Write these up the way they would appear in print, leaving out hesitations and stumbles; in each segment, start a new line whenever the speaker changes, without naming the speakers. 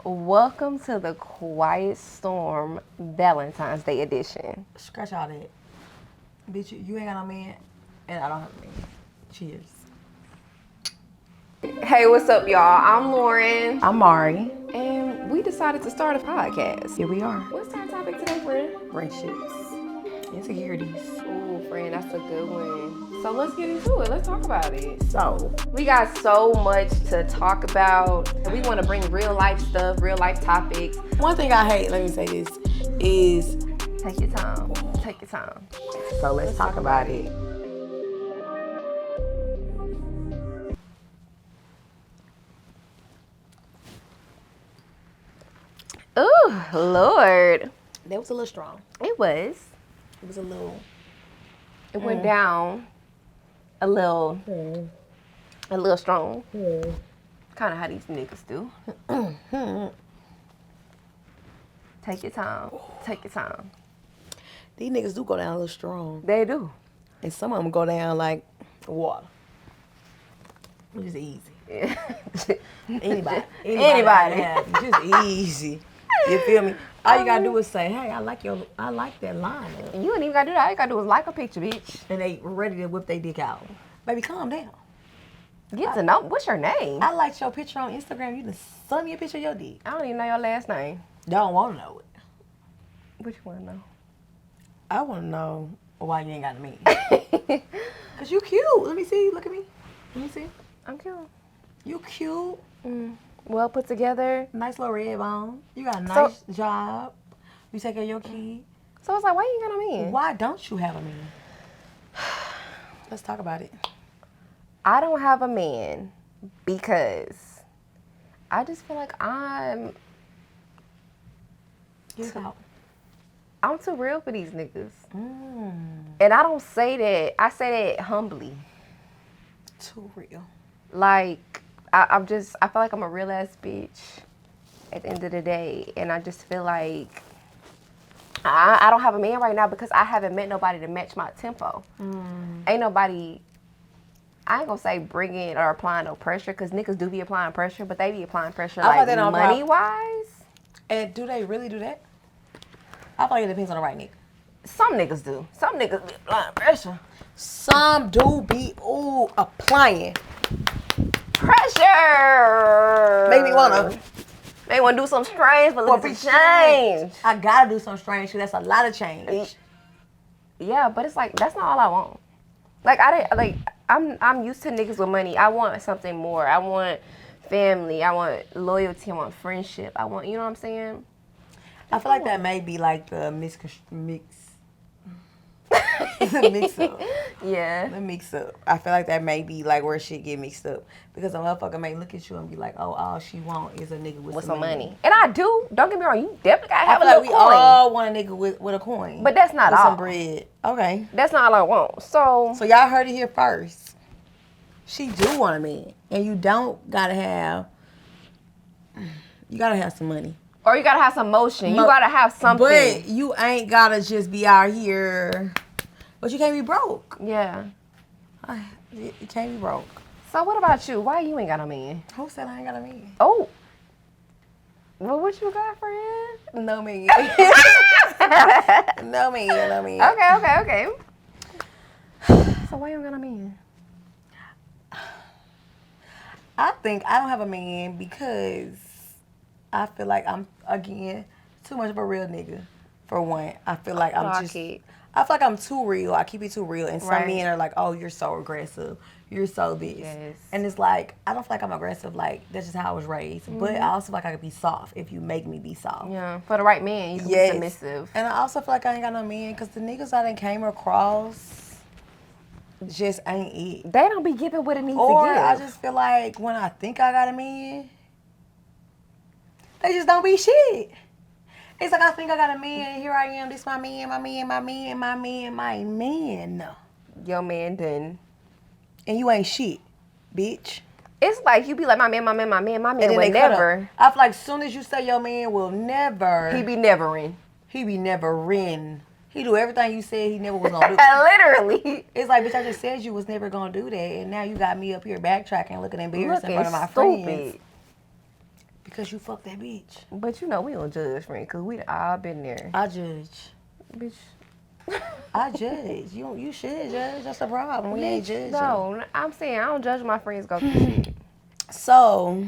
Welcome to the Quiet Storm Valentine's Day edition.
Scratch all that. Bitch, you ain't got no man, and I don't have a man. Cheers.
Hey, what's up, y'all? I'm Lauren.
I'm Mari.
And we decided to start a podcast.
Here we are.
What's our topic today, friend?
Friendships. Insecurities.
Ooh, friend, that's a good one. So let's get into it. Let's talk about it.
So,
We got so much to talk about. We want to bring real life stuff, real life topics.
one thing I hate, let me say this, is...
Take your time. Take your time.
So let's talk about it.
Ooh, Lord.
That was a little strong.
It was.
It was a little...
It went down a little strong. Kind of how these niggas do. Take your time. Take your time.
These niggas do go down a little strong.
They do.
And some of them go down like water. Which is easy.
Yeah.
Anybody.
Anybody.
Just easy. You feel me? All you gotta do is say, hey, I like that line.
You ain't even gotta do that. All you gotta do is like a picture, bitch.
And they ready to whip their dick out. Baby, calm down.
Get to know. What's your name?
I liked your picture on Instagram. You done sent me a picture of your dick.
I don't even know your last name.
Don't want to know it.
What you want to know?
I want to know why you ain't got me. Cause you cute. Let me see. Look at me. Let me see.
I'm cute.
You cute.
Well put together.
Nice little red bone. You got a nice job. You take care of your kid.
So it's like, why you ain't got no man?
Why don't you have a man? Let's talk about it.
I don't have a man because I just feel like I'm too real for these niggas. And I don't say that. I say that humbly.
Too real.
Like, I feel like I'm a real ass bitch at the end of the day. And I just feel like I don't have a man right now because I haven't met nobody to match my tempo. Ain't nobody, I ain't gonna say bringing or applying no pressure because niggas do be applying pressure, but they be applying pressure like money wise.
And do they really do that? I feel like it depends on the right nigga.
Some niggas do. Some niggas be applying pressure.
Some do be, applying.
Pressure!
Make me wanna.
They wanna do something strange, but look at the change.
I gotta do something strange because that's a lot of change.
Yeah, but it's like, that's not all I want. Like, I'm used to niggas with money. I want something more. I want family. I want loyalty. I want friendship. I want, you know what I'm saying?
I feel like that may be like the mix up.
Yeah.
The mix up. I feel like that may be like where shit get mixed up. Because a motherfucker may look at you and be like, oh, all she want is a nigga with some money.
And I do. Don't get me wrong. You definitely gotta have a
like
little
we
coin.
all want a nigga with a coin.
But that's not
with
all.
Some bread. Okay.
That's not all I want. So
y'all heard it here first. She do want a man. And you don't gotta have, you gotta have some money.
Or you gotta have some motion. You gotta have something.
But you ain't gotta just be out here. But you can't be broke.
Yeah.
You can't be broke.
So what about you? Why you ain't got a man?
Who said I ain't got a man?
Oh. Well, what you got, friend?
No man. No man.
Okay. So why you ain't got a man?
I think I don't have a man because I feel like I'm, again, too much of a real nigga. For one, I feel like I feel like I'm too real. I keep it too real. And some men are like, oh, you're so aggressive. You're so this.
Yes.
And it's like, I don't feel like I'm aggressive. Like, that's just how I was raised. But I also feel like I could be soft if you make me be soft.
Yeah. For the right man, you can be submissive.
And I also feel like I ain't got no man because the niggas I done came across just ain't it.
They don't be giving what it needs to
Or
give.
I just feel like when I think I got a man, they just don't be shit. It's like I think I got a man, and here I am. This my man.
Your man done.
And you ain't shit, bitch.
It's like you be like, my man would never.
I feel like as soon as you say your man will never.
He be nevering.
He do everything you said he never was gonna do.
Literally.
It's like, bitch, I just said you was never gonna do that, and now you got me up here backtracking, looking embarrassed in front of my friends. because you fuck that bitch.
But you know we don't judge, friend, because we all been there.
I judge.
Bitch.
I judge. You should judge. That's the problem. We ain't judging.
No, I'm saying I don't judge my friends go through shit.
So,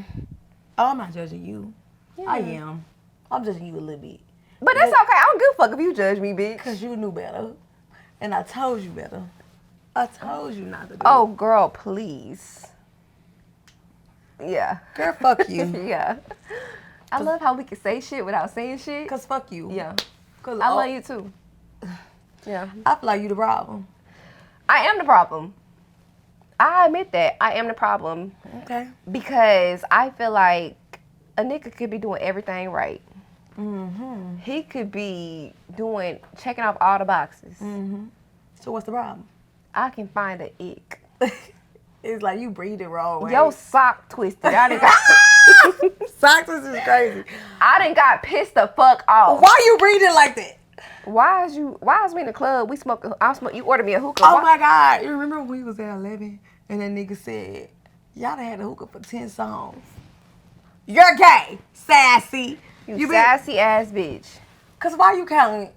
I'm not judging you.
Yeah.
I am. I'm judging you a little bit.
But that's okay. I don't give a fuck if you judge me, bitch.
Because you knew better. And I told you better. I told you not to do
Oh, girl, please. Yeah.
Girl, fuck you.
Yeah. I love how we can say shit without saying shit.
Because fuck you.
Yeah.
Cause
I love you too. Yeah.
I feel like you the problem.
I am the problem. I admit that. I am the problem.
Okay.
Because I feel like a nigga could be doing everything right.
Mm-hmm.
He could be checking off all the boxes.
Mm-hmm. So what's the problem?
I can find an ick.
It's like you breathing wrong. Right?
Your sock twisted. I done got
Socks is crazy.
I done got pissed the fuck off.
Why you breathing like that?
Why is we in the club? You ordered me a hookah.
Oh my God. You remember when we was at 11 and that nigga said, y'all done had a hookah for 10 songs. You're gay. Sassy.
You sassy ass bitch.
Cause why you counting?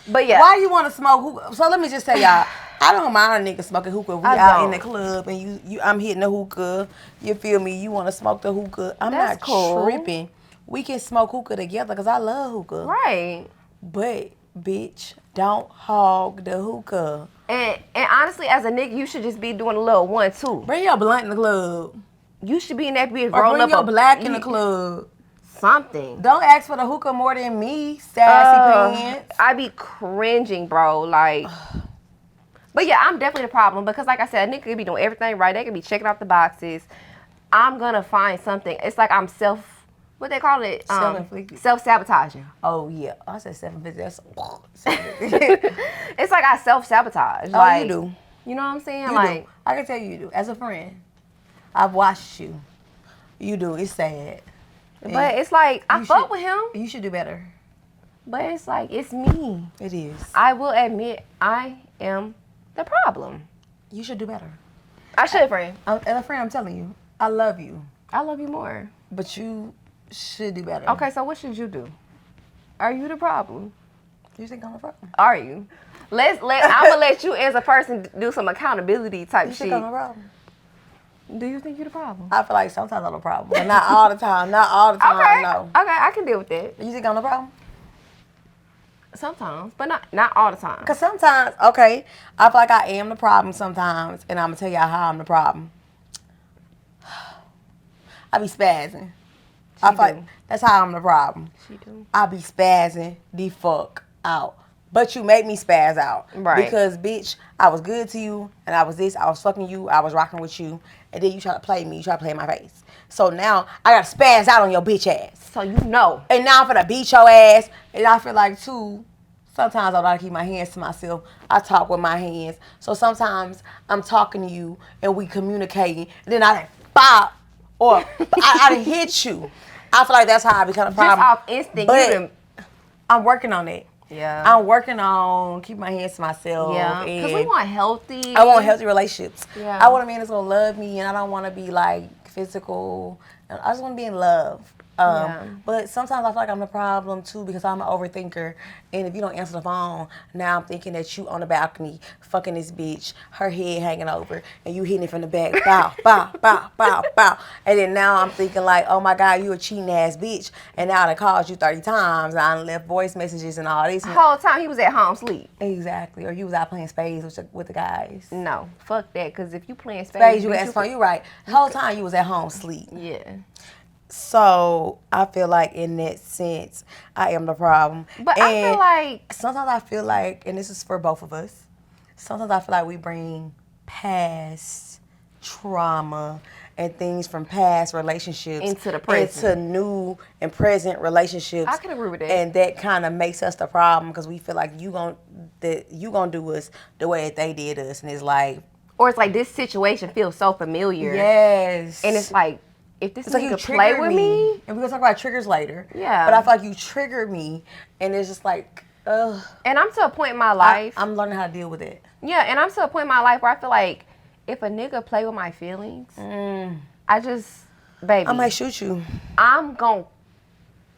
But yeah.
Why you want to smoke hookah? So let me just tell y'all, I don't mind a nigga smoking hookah. We out in the club and I'm hitting the hookah. You feel me? You want to smoke the hookah. I'm
That's
not
cool.
tripping. We can smoke hookah together because I love hookah.
Right.
But, bitch, don't hog the hookah.
And honestly, as a nigga, you should just be doing a little 1-2.
Bring your blunt in the club.
You should be in that bitch
Or
rolling
bring
up
your black in the club.
Something.
Don't ask for the hookah more than me, sassy pants.
I be cringing, bro. Like, but yeah, I'm definitely the problem because, like I said, a nigga could be doing everything right. They could be checking off the boxes. I'm gonna find something. It's like I'm what they call it?
Self-inflicted.
Self-sabotaging.
Oh, yeah. I said 750. That's 750.
It's like I self-sabotage.
Oh,
like,
you do.
You know what I'm saying?
You
like,
do. I can tell you do. As a friend, I've watched you. You do. It's sad.
But it's like, I fuck with him.
You should do better.
But it's like, it's me.
It is.
I will admit, I am the problem.
You should do better.
I should, friend.
As a friend, I'm telling you, I love you.
I love you more.
But you should do better.
Okay, so what should you do? Are you the problem?
You think I'm the problem?
Are you? I'm gonna let you as a person do some accountability type shit.
You think I'm the problem?
Do you think you're the problem?
I feel like sometimes I'm the problem, but not all the time. Not all the time.
Okay.
No.
Okay, I can deal with that.
You think I'm the problem?
Sometimes, but not all the time.
Cause sometimes, okay, I feel like I am the problem sometimes, and I'm gonna tell y'all how I'm the problem. I be spazzing. I feel like that's how I'm the problem.
She do.
I be spazzing the fuck out. But you make me spaz out.
Right.
Because, bitch, I was good to you, and I was this, I was fucking you, I was rocking with you, and then you try to play me, you try to play in my face. So now, I gotta spaz out on your bitch ass.
So you know.
And now I'm finna beat your ass, and I feel like, too, sometimes I gotta keep my hands to myself. I talk with my hands. So sometimes I'm talking to you, and we communicating, and then I like, pop, or I done hit you. I feel like that's how I become a problem.
Just off instinct,
but I'm working on it.
Yeah.
I'm working on keeping my hands to myself.
Yeah. Because we want healthy.
I want healthy relationships.
Yeah.
I want a man that's gonna love me, and I don't want to be like physical. I just want to be in love. But sometimes I feel like I'm the problem too because I'm an overthinker. And if you don't answer the phone, now I'm thinking that you on the balcony fucking this bitch, her head hanging over, and you hitting it from the back, bow, bow, bow, bow, bow. And then now I'm thinking like, oh my God, you a cheating ass bitch. And now I done called you 30 times. And I done left voice messages and all this.
The whole time he was at home sleep.
Exactly. Or you was out playing spades with the guys.
No, fuck that. Because if you playing spades,
you ask for you right. The whole time you was at home sleep.
Yeah.
So I feel like in that sense, I am the problem.
But I feel like
sometimes I feel like, and this is for both of us, sometimes I feel like we bring past trauma and things from past relationships
into the present,
into new and present relationships.
I can agree with that.
And that kind of makes us the problem because we feel like you gonna do us the way that they did us, and it's like,
or it's like this situation feels so familiar.
Yes.
And it's like, if this nigga
like
play with me,
and we're gonna talk about triggers later.
Yeah.
But I feel like you triggered me, and it's just like, ugh.
And I'm to a point in my life.
I'm learning how to deal with it.
Yeah, and I'm to a point in my life where I feel like if a nigga play with my feelings, I just baby,
I might shoot you.
I'm going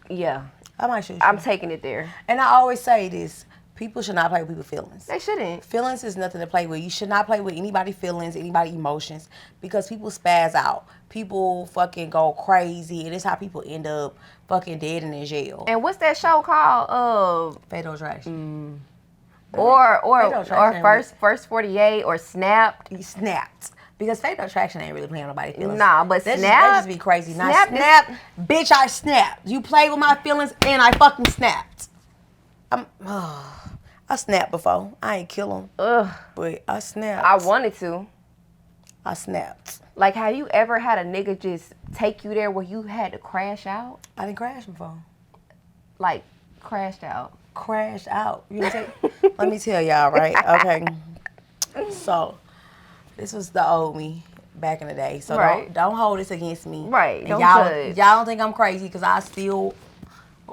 to, yeah.
I might shoot you.
I'm taking it there.
And I always say this. People should not play with people's feelings.
They shouldn't.
Feelings is nothing to play with. You should not play with anybody's feelings, anybody's emotions, because people spaz out. People fucking go crazy, and it's how people end up fucking dead and in jail.
And what's that show called?
Fatal Attraction.
Or first 48 or Snapped.
He snapped. Because Fatal Attraction ain't really playing on nobody's feelings.
Nah, but
They
Snapped.
just be crazy. Snap. Bitch, I snapped. You played with my feelings, and I fucking snapped. I snapped before. I ain't kill him. But I snapped.
I wanted to.
I snapped.
Like, have you ever had a nigga just take you there where you had to crash out?
I didn't crash before.
Like, crashed out.
Crashed out. You know what I'm saying? Let me tell y'all, right? Okay. So, this was the old me back in the day. So, don't hold this against me.
Right.
And
don't
y'all don't think I'm crazy because I still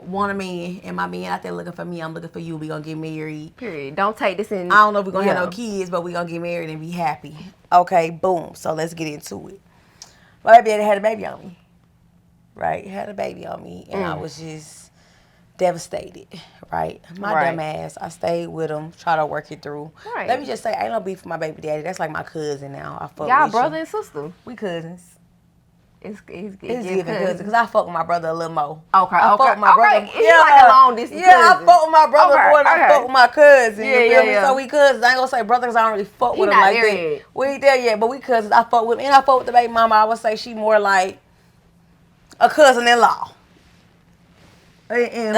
want a man, and my man out there looking for me. I'm looking for you. We gonna get married.
Period. Don't take this in.
I don't know if we're gonna have no kids, but we gonna get married and be happy. Okay, boom. So let's get into it. My baby had a baby on me. Right? Had a baby on me, and I was just devastated. Right? My dumb ass. I stayed with him, try to work it through.
Right.
Let me just say, ain't no beef with my baby daddy. That's like my cousin now. I fuck
y'all
with
brother
you.
and sister.
We cousins.
It's
Giving cousin because I fuck with my brother a little more.
Okay,
I fuck with my brother.
It's like a long distance cousin.
I fuck with my brother more than I fuck with my cousin. You feel me?
Yeah.
So we cousins. I ain't gonna say brother because I don't really fuck with him like that.
Yet.
We ain't there yet, but we cousins. I fuck with him, and I fuck with the baby mama. I would say she more like a cousin-in-law. Okay. Ain't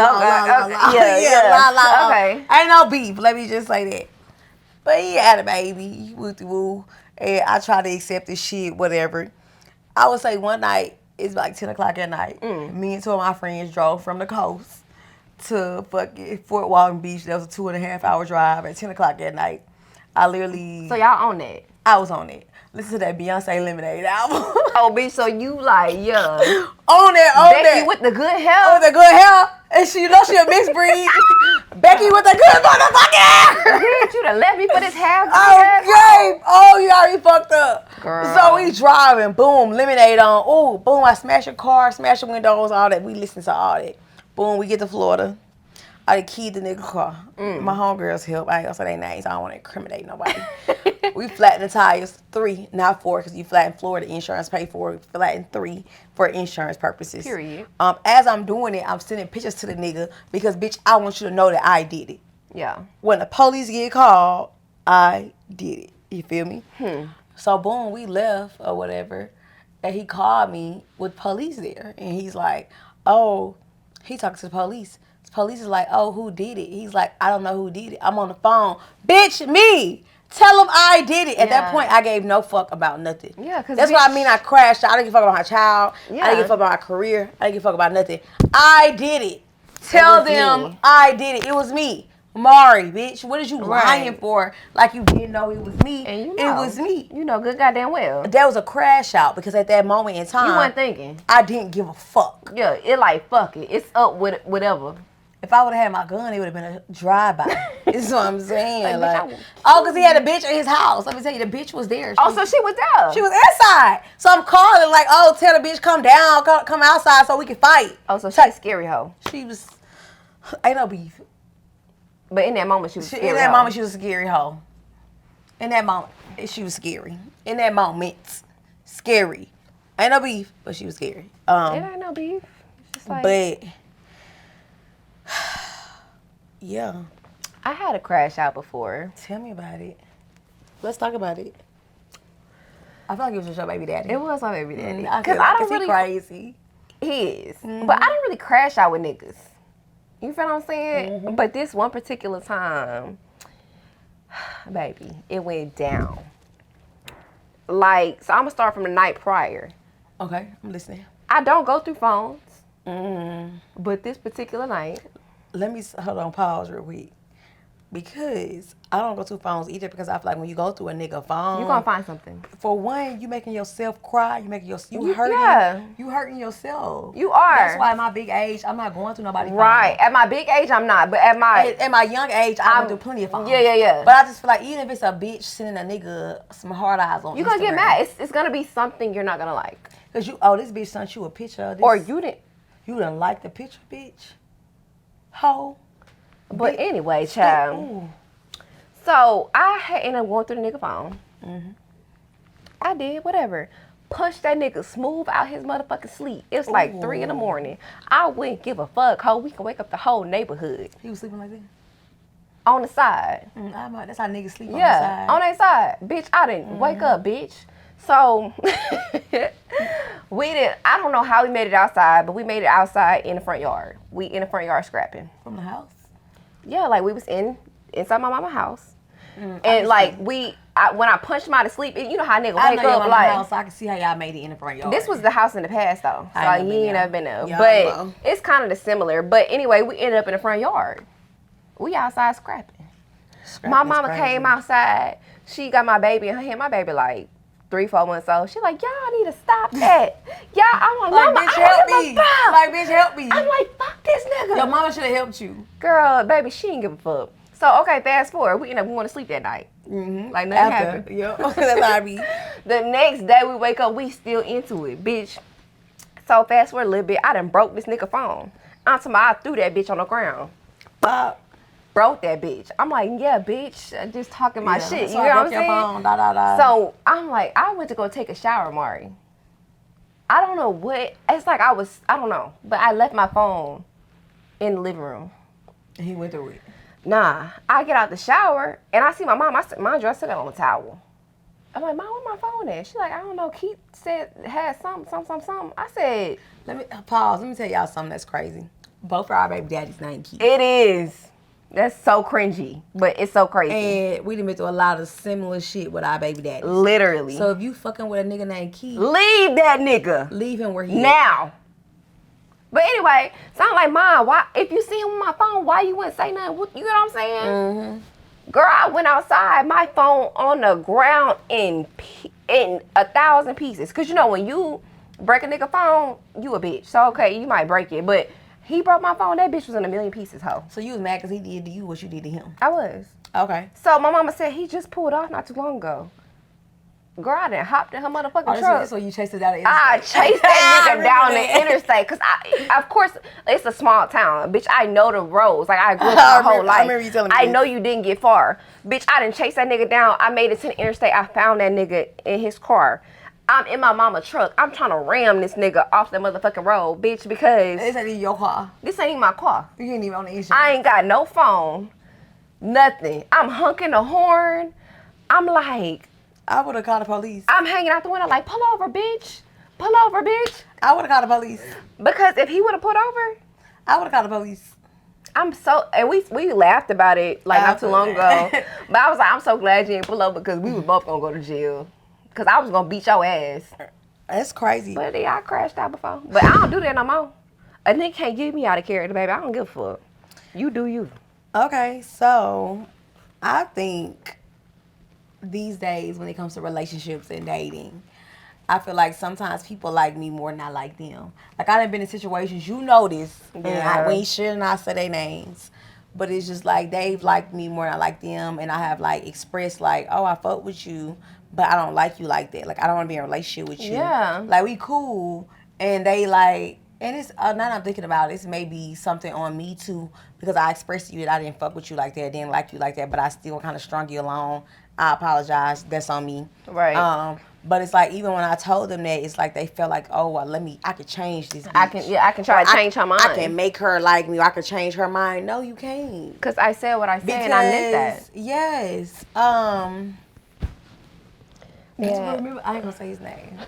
no beef. Let me just say that. But he had a baby, woo-woo, and I try to accept this shit, whatever. I would say one night, it's like 10 o'clock at night. Me and two of my friends drove from the coast to fucking Fort Walton Beach. That was a 2.5 hour drive at 10 o'clock at night. I literally...
So y'all on that?
I was on it. Listen to that Beyonce Lemonade album.
Oh, bitch, so you like, yeah.
on that.
Becky with the good hair?
Oh, the good hair. And she, you know she a mixed breed. Becky with the good motherfucking hair.
Bitch, you done left me for this hair.
Okay. Oh, you already fucked up.
Girl.
So we driving, boom, lemonade on. Oh, boom, I smash your car, smash your windows, all that. We listen to all that. Boom, we get to Florida. I keyed the nigga car. My homegirls help. I ain't gonna say their names. I don't want to incriminate nobody. We flattened the tires 3, not 4, because you flatten Florida insurance pay for it. Flatten 3 for insurance purposes.
Period.
As I'm doing it, I'm sending pictures to the nigga because, bitch, I want you to know that I did it.
Yeah.
When the police get called, I did it. You feel me? So, boom, we left or whatever, and he called me with police there. And he's like, oh, he talking to the police. The police is like, oh, who did it? He's like, I don't know who did it. I'm on the phone. Bitch, me. Tell him I did it. At that point, I gave no fuck about nothing.
Yeah, because
that's what I mean. I crashed. I didn't give a fuck about my child.
Yeah.
I didn't give a fuck about my career. I didn't give a fuck about nothing. I did it. Tell them
me.
I did it. It was me. Mari, bitch. What is you lying for? Like you didn't know it was me.
And you know,
it was me.
You know good goddamn well.
That was a crash out because at that moment in time,
you weren't thinking.
I didn't give a fuck.
Yeah, it like, fuck it. It's up with whatever.
If I would have had my gun, it would have been a drive-by. Is what I'm saying.
Like,
because he had a bitch at his house. Let me tell you, the bitch was there.
So she was there.
She was inside. So I'm calling like, oh, tell the bitch come down, come outside so we can fight.
Oh, so she's a scary hoe.
She was, ain't no beef.
But in that moment, she was scary.
In that moment, she was a scary hoe. In that moment, she was scary. In that moment, scary. Ain't no beef, but she was scary.
It ain't no beef. It's just like...
But... yeah.
I had a crash out before.
Tell me about it. Let's talk about it. I feel like it was just your baby daddy.
It was my baby daddy.
Because I don't really crazy.
He is. But I don't really crash out with niggas. You feel what I'm saying? But this one particular time, baby, it went down. Like, so I'm going to start from the night prior.
Okay, I'm listening.
I don't go through phones. But this particular night.
Let me, hold on, pause real quick. Because I don't go through phones either because I feel like when you go through a nigga phone,
You're gonna find something.
For one, you making yourself cry. You making you hurting.
Yeah.
You hurting yourself.
You are.
That's why at my big age, I'm not going through nobody's
Right.
phone.
At my big age, I'm not. But at my
young age, I went through plenty of phones.
Yeah.
But I just feel like even if it's a bitch sending a nigga some hard eyes on,
you're gonna get mad. It's gonna be something you're not gonna like.
Cause this bitch sent you a picture of this.
Or you
didn't like the picture, bitch. Hoe.
But anyway, child. So I had ended up going through the nigga phone. Mm-hmm. I did whatever. Punched that nigga smooth out his motherfucking sleep. It was like 3 a.m. I wouldn't give a fuck, hoe. We can wake up the whole neighborhood.
He was sleeping like that?
On the side.
That's how niggas sleep on the side.
Yeah, on that side. Bitch, I didn't wake up, bitch. So I don't know how we made it outside, but we made it outside in the front yard. We in the front yard scrapping.
From the house?
Yeah, like we was inside my mama's house. And like when I punched him out of sleep, you know how nigga wake up like.
House, so I can see how y'all made it in the front yard.
This was the house in the past though, so you ain't never been there.
Yeah,
but it's kind of the similar. But anyway, we ended up in the front yard. We outside scrapping. My mama came outside. She got my baby in her hand. My baby like 3-4 months old. She like, y'all need to stop that. Y'all, I'm like, mama,
bitch, help me. Like, bitch, help me.
I'm like, fuck this nigga.
Your mama should have helped you.
Girl, baby, she didn't give a fuck. So, okay, fast forward. We want to sleep that night.
Mm-hmm.
Like, nothing happened.
Yep. That's how I be.
The next day we wake up, we still into it, bitch. So, fast forward a little bit. I done broke this nigga phone. I threw that bitch on the ground.
Pop.
Broke that bitch. I'm like, yeah, bitch. I'm just talking my shit. You know what I'm saying?
Phone,
So, I'm like, I went to go take a shower, Mari. I don't know what. It's like I don't know. But I left my phone in the living room.
And he went through it.
Nah, I get out the shower and I see my mom. I said, mind you, I still got on the towel. I'm like, Mom, where my phone at? She's like, I don't know. Keith said had something. I said,
let me pause. Let me tell y'all something that's crazy. Both of our baby daddy's name Keith.
It is. That's so cringy, but it's so crazy.
And we done been through a lot of similar shit with our baby daddies.
Literally.
So if you fucking with a nigga named Keith,
leave that nigga.
Leave him where he
now. But anyway, so I'm like, Mom, why? If you see him on my phone, why you wouldn't say nothing? You know what I'm saying? Mm-hmm. Girl, I went outside, my phone on the ground in 1,000 pieces. Cause you know when you break a nigga phone, you a bitch. So okay, you might break it, but he broke my phone. That bitch was in a million pieces, ho.
So you was mad cause he did to you what you did to him?
I was.
Okay.
So my mama said he just pulled off not too long ago. Girl, I done hopped in her motherfucking truck.
So you chased it down the interstate?
I chased that nigga down the interstate. Because, of course, it's a small town. Bitch, I know the roads. Like, I grew up my whole life.
I remember you telling me
I know you didn't get far. Bitch, I done chased that nigga down. I made it to the interstate. I found that nigga in his car. I'm in my mama's truck. I'm trying to ram this nigga off the motherfucking road, bitch, because...
This ain't even your car.
This ain't even my car.
You ain't even on the insurance.
I ain't got no phone. Nothing. I'm honking the horn. I'm like...
I would have called the police.
I'm hanging out the window like, pull over, bitch. Pull over, bitch.
I would have called the police.
Because if he would have pulled over,
I would have called the police.
And we laughed about it like not too long ago. But I was like, I'm so glad you didn't pull over because we was both gonna go to jail. Because I was gonna beat your ass.
That's crazy.
But yeah, I crashed out before. But I don't do that no more. A nigga can't get me out of character, baby. I don't give a fuck. You do you.
Okay, so I think these days when it comes to relationships and dating, I feel like sometimes people like me more than I like them. Like I done been in situations, you know this, and we should not say their names, but it's just like they've liked me more than I like them, and I have like expressed like, oh, I fuck with you, but I don't like you like that. Like I don't want to be in a relationship with you.
Yeah.
Like we cool, and they like, and it's now that I'm thinking about it, it's maybe something on me too, because I expressed to you that I didn't fuck with you like that, didn't like you like that, but I still kind of strung you along. I apologize. That's on me.
Right.
But it's like even when I told them that, it's like they felt like, oh, well, I could change this bitch.
I can try to change her mind.
I can make her like me, or I could change her mind. No, you can't.
Because I said what I said and I meant that.
Yes.
Yeah.
Remember, I ain't gonna say his name.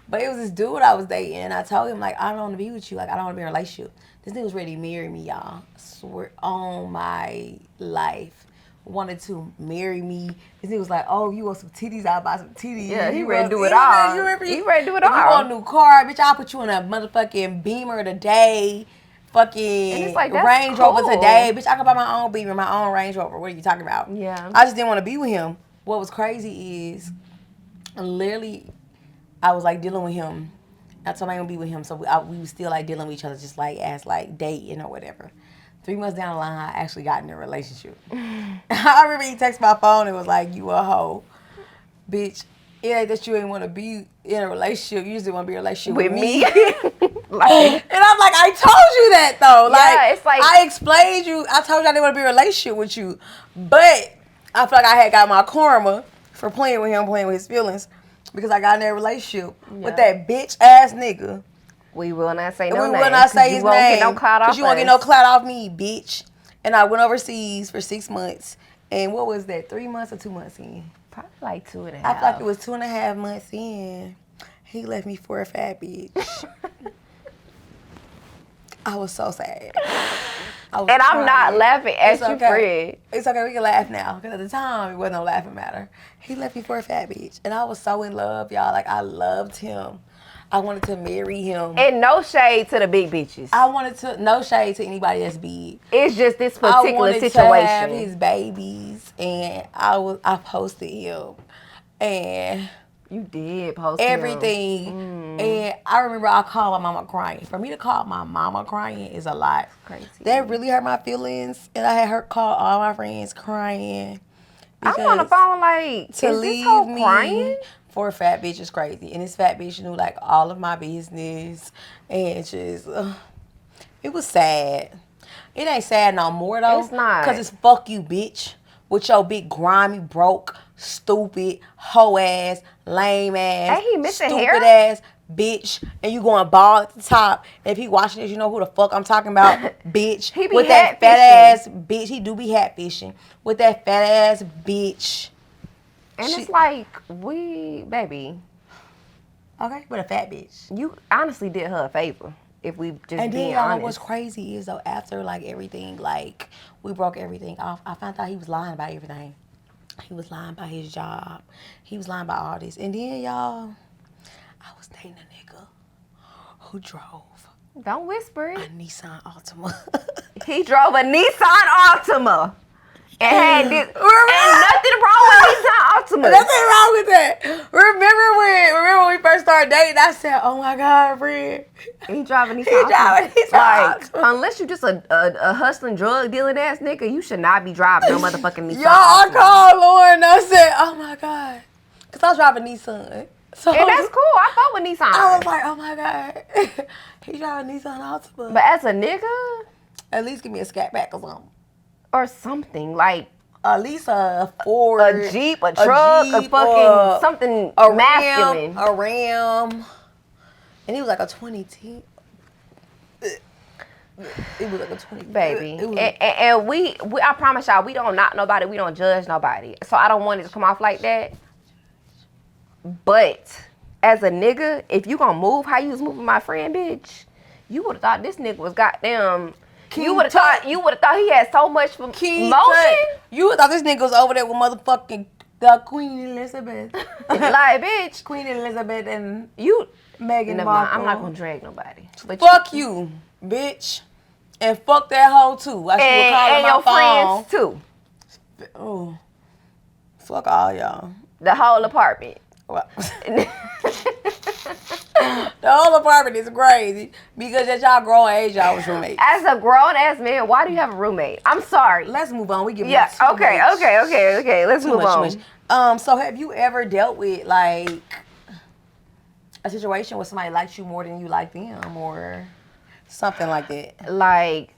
But it was this dude I was dating, and I told him like, I don't want to be with you. Like I don't want to be in a relationship. This nigga was ready to marry me, y'all. I swear on my life. Wanted to marry me. This nigga was like, oh, you want some titties? I'll buy some titties.
Yeah, he ready to do it all. He ready to do it all.
You want a new car, bitch, I'll put you in a motherfucking Beamer today fucking
like,
Range
cool.
Rover today. Bitch, I can buy my own Beamer, my own Range Rover. What are you talking about?
Yeah.
I just didn't want to be with him. What was crazy is, literally, I was like dealing with him. I told him I ain't gonna be with him, so we was still like dealing with each other, just like as like dating or whatever. 3 months down the line, I actually got in a relationship. I remember he texted my phone and was like, "You a hoe, bitch. It ain't that you ain't want to be in a relationship. You just want to be in a relationship with me."
Like,
and I'm like, I told you that though.
Yeah, it's like
I explained you. I told you I didn't want to be in a relationship with you, but I feel like I had got my karma for playing with him, playing with his feelings, because I got in that relationship with that bitch ass nigga.
We will not say no name.
We will not say his name.
Get no clout off
because you won't get no clout off me, bitch. And I went overseas for 6 months. And what was that? 3 months or 2 months in?
Probably like 2.5.
I feel like it was 2.5 months in. He left me for a fat bitch. I was so sad. I'm
not laughing at you, Fred.
It's okay, we can laugh now. Because at the time, it wasn't no laughing matter. He left me for a fat bitch. And I was so in love, y'all. Like, I loved him. I wanted to marry him.
And no shade to the big bitches.
No shade to anybody that's big.
It's just this particular situation.
I wanted to have his babies. And I posted him. And...
You did post
everything. And I remember I called my mama crying. For me to call my mama crying is a lot.
Crazy.
That really hurt my feelings. And I had her call all my friends crying.
I'm on the phone like,
to leave me crying? For a fat bitch is crazy. And this fat bitch knew like all of my business. And just, it was sad. It ain't sad no more though.
It's not.
Because it's fuck you, bitch. With your big grimy, broke, stupid, hoe ass, lame ass,
hey, he missing
stupid
hair?
ass bitch, and you going bald at the top. And if he watching this, you know who the fuck I'm talking about, bitch.
He be
with that fat ass bitch, he do be hat fishing with that fat ass bitch.
And it's like baby.
Okay, but a fat bitch.
You honestly did her a favor. If we just
and
being
then
honest.
What's crazy is though after like everything, like we broke everything off, I found out he was lying about everything. He was lying about his job. He was lying about all this. And then y'all, I was dating a nigga who drove.
Don't whisper it.
A Nissan Altima.
He drove a Nissan Altima. And had this, and nothing wrong with Nissan Altima.
Nothing wrong with that. Remember when we first started dating? I said, "Oh my God, Fred,
he driving Nissan Altima." Like, unless you just a hustling drug dealing ass nigga, you should not be driving no motherfucking Nissan.
Y'all, I called Lauren and I said, "Oh my God," because I was driving Nissan. So,
and that's cool. I fuck with Nissan.
I was like, "Oh my God, he driving Nissan Altima."
But as a nigga,
at least give me a scat back or something.
Or something like
at least a Ford,
a Jeep, a truck, a fucking something masculine,
a Ram, and it was like a 2010. It was like a 20.
Baby, and we, I promise y'all, we don't knock nobody, we don't judge nobody. So I don't want it to come off like that. But as a nigga, if you gonna move how you was moving my friend, bitch, you would have thought this nigga was goddamn. You would have thought he had so much motion.
You would have thought this nigga was over there with motherfucking Queen Elizabeth.
Like, bitch,
Queen Elizabeth and
you
Meghan Markle.
I'm not gonna drag nobody.
But fuck you, bitch, and fuck that hoe too. I should call
and your phone. Friends too.
Oh, fuck all y'all.
The whole apartment.
Well. The whole apartment is crazy because at y'all grown age, y'all was roommates.
As a grown ass man, why do you have a roommate? I'm sorry.
Let's move on. We get
okay. Let's move on.
So have you ever dealt with like a situation where somebody likes you more than you like them, or something like that?
Like,